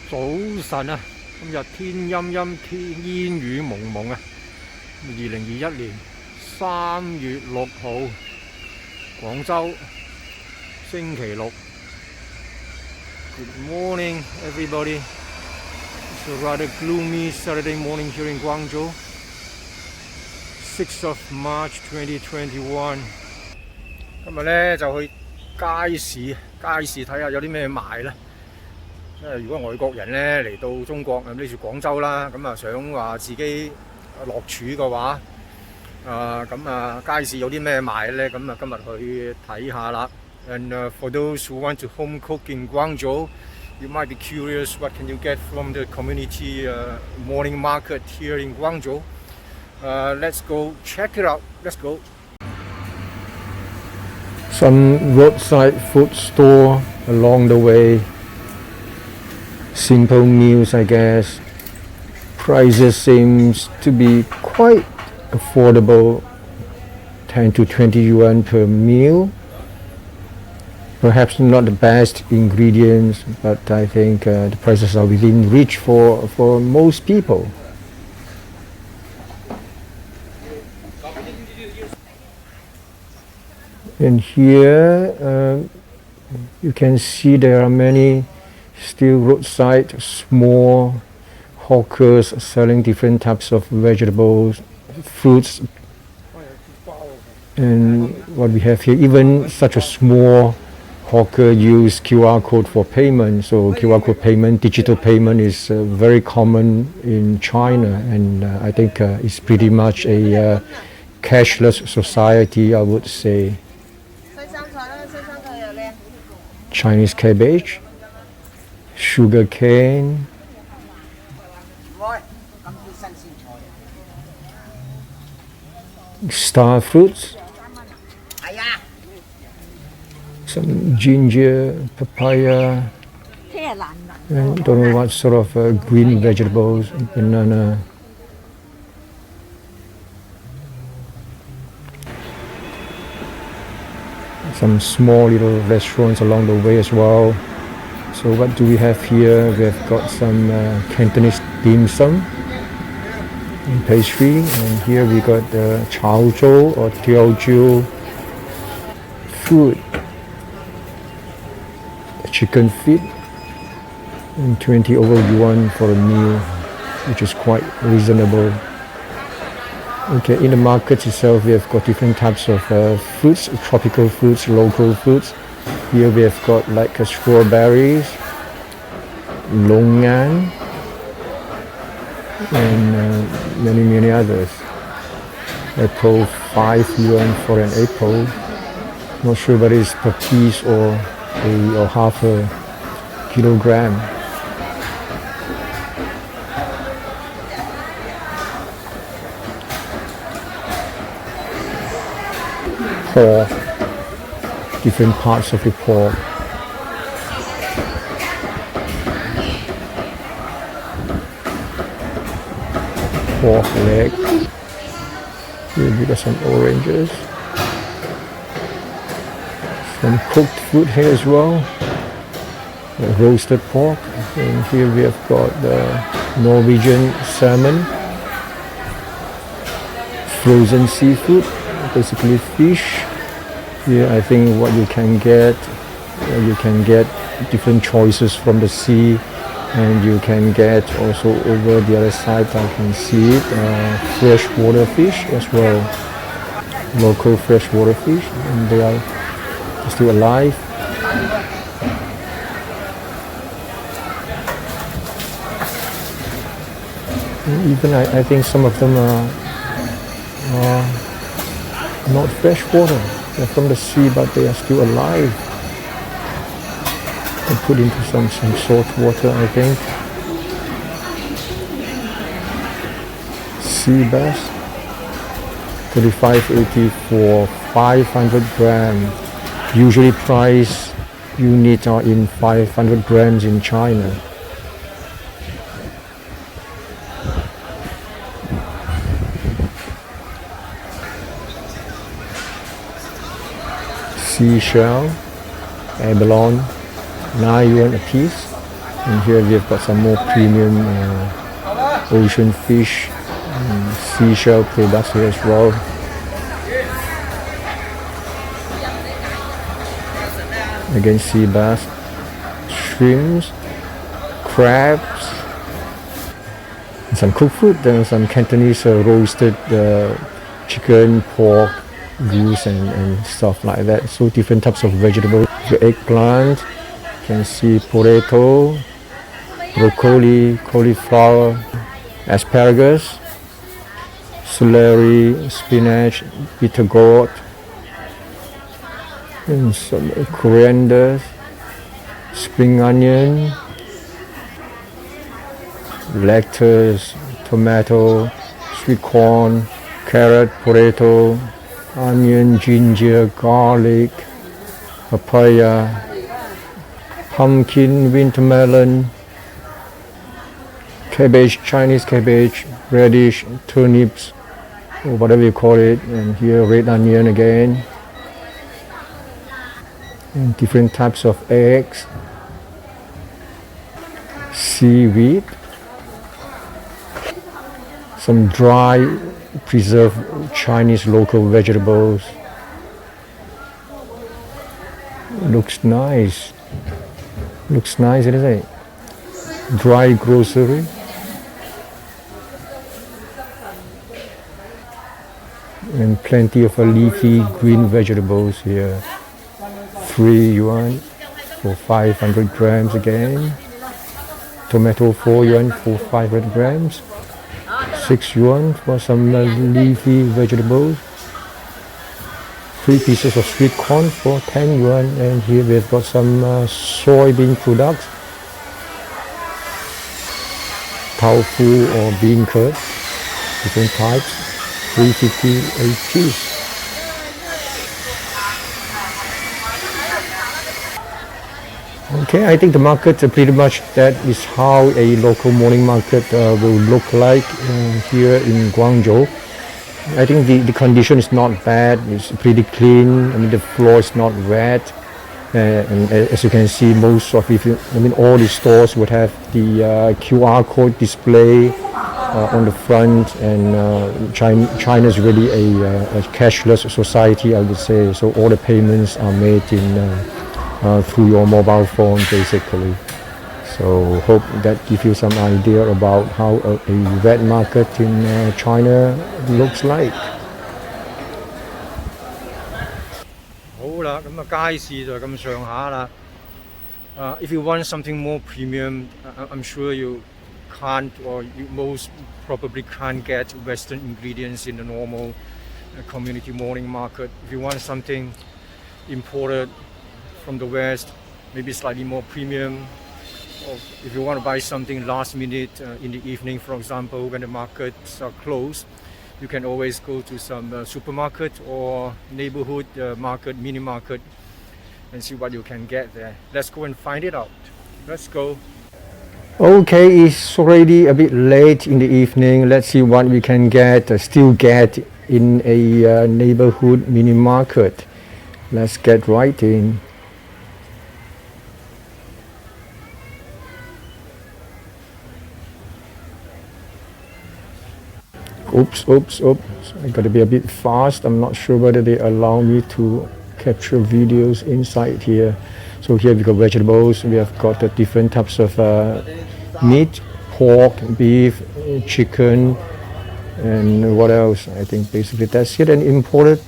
早晨啊，今日天陰陰天煙雨蒙蒙啊！2021年3月6號，廣州星期六。Good morning, everybody. It's a rather gloomy Saturday morning here in Guangzhou. 6th of March 2021。今日咧就去街市睇下有啲咩賣咧。因為如果外國人咧嚟到中國，呢住廣州啦，咁啊想話自己落廚嘅話，街市有啲咩賣咧？咁啊今日去睇下啦。And for those who want to home cook in Guangzhou, you might be curious what can you get from the community morning market here in Guangzhou. Let's go check it out. Let's go. Some roadside food store along the way. Simple meals, I guess. Prices seems to be quite affordable, 10 to 20 yuan per meal. Perhaps not the best ingredients, but I think the prices are within reach for most people. And here you can see there are many still roadside small hawkers selling different types of vegetables, fruits, and what we have here, even such a small hawker use QR code for payment. So QR code payment, digital payment is very common in China, and I think it's pretty much a cashless society, I would say. Chinese cabbage, sugar cane, star fruits, some ginger, papaya, and don't know what sort of green vegetables, banana. Some small little restaurants along the way as well. So what do we have here? We've got some Cantonese dim sum and pastry, and here we got chao zhou or teojiu food, chicken feet, and 20 over yuan for a meal, which is quite reasonable. Okay, in the market itself, we have got different types of fruits, tropical fruits, local fruits. Here we have got like strawberries, longan, and many others. Apple, 5 yuan for an apple. Not sure whether it's per piece or half a kilogram. Pork, different parts of the pork. Pork leg. Here we got some oranges. Some cooked food here as well. Roasted pork. And here we have got the Norwegian salmon. Frozen seafood. Basically fish. Here I think what you can get different choices from the sea, and you can get also over the other side, I can see it, freshwater fish as well, local freshwater fish, and they are still alive. And even I think some of them are not fresh water. They're from the sea, but they are still alive. They put into some salt water, I think. Sea bass, 35.80 for 500 grams. Usually price units are in 500 grams in China. Seashell, abalone, 9 yuan a piece. And here we've got some more premium ocean fish and seashell products here as well. Again, sea bass, shrimps, crabs, and some cooked food, and some Cantonese roasted chicken, pork, goose, and stuff like that. So different types of vegetables. The eggplant, you can see potato, broccoli, cauliflower, asparagus, celery, spinach, bitter gourd, and some coriander, spring onion, lettuce, tomato, sweet corn, carrot, potato, onion, ginger, garlic, papaya, pumpkin, winter melon, cabbage, Chinese cabbage, radish, turnips, or whatever you call it, and here red onion again, and different types of eggs, seaweed, some dry preserved Chinese local vegetables. Looks nice, isn't it? Dry grocery. And plenty of leafy green vegetables here. 3 yuan for 500 grams again. Tomato 4 yuan for 500 grams. 6 yuan for some leafy vegetables. 3 pieces of sweet corn for 10 yuan. And here we've got some soybean products. Tofu or bean curd, different types, 350 a piece. Okay, I think the market pretty much that is how a local morning market will look like here in Guangzhou. I think the condition is not bad, it's pretty clean, I mean the floor is not wet. And as you can see, most of all the stores would have the QR code display on the front, and China is really a cashless society, I would say. So all the payments are made through your mobile phone, basically. So hope that gives you some idea about how a wet market in China looks like. 好啦，咁街市就咁上下啦。If you want something more premium, I'm sure you can't, or you most probably can't get Western ingredients in the normal community morning market. If you want something imported from the West, maybe slightly more premium, or if you want to buy something last minute in the evening, for example, when the markets are closed, you can always go to some supermarket or neighborhood market, mini market, and see what you can get there. Let's go and find it out. Let's go. Okay, it's already a bit late in the evening. Let's see what we can still get in a neighborhood mini market. Let's get right in. Oops, I gotta be a bit fast. I'm not sure whether they allow me to capture videos inside here. So here we got vegetables, we have got the different types of meat, pork, beef, chicken, and what else? I think basically that's it. And imported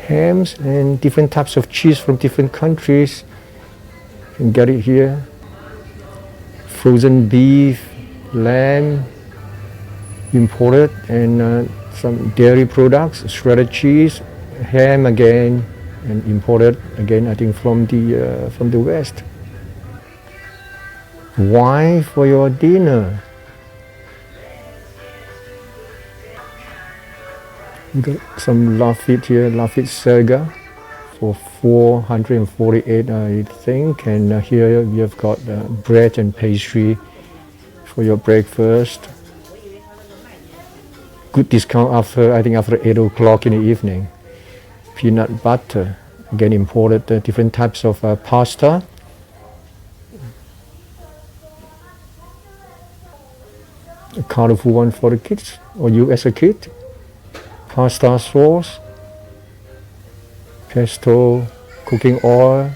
hams and different types of cheese from different countries. You can get it here. Frozen beef, lamb, imported, and some dairy products, shredded cheese, ham again, and imported again, I think from the West. Wine for your dinner. We got some Lafitte here, Lafitte Serga for 448, I think, and here we have got bread and pastry for your breakfast. Good discount after 8 o'clock in the evening. Peanut butter, again imported, different types of pasta. a colorful one for the kids or you as a kid. Pasta sauce, pesto, cooking oil,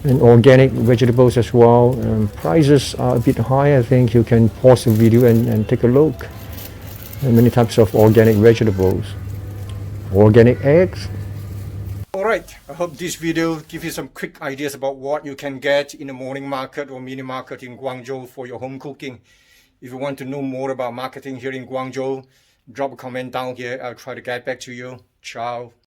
and organic vegetables as well. Prices are a bit high. I think you can pause the video and take a look. And many types of organic vegetables, organic eggs. Alright, I hope this video gives you some quick ideas about what you can get in the morning market or mini market in Guangzhou for your home cooking. If you want to know more about marketing here in Guangzhou, drop a comment down here. I'll try to get back to you. Ciao.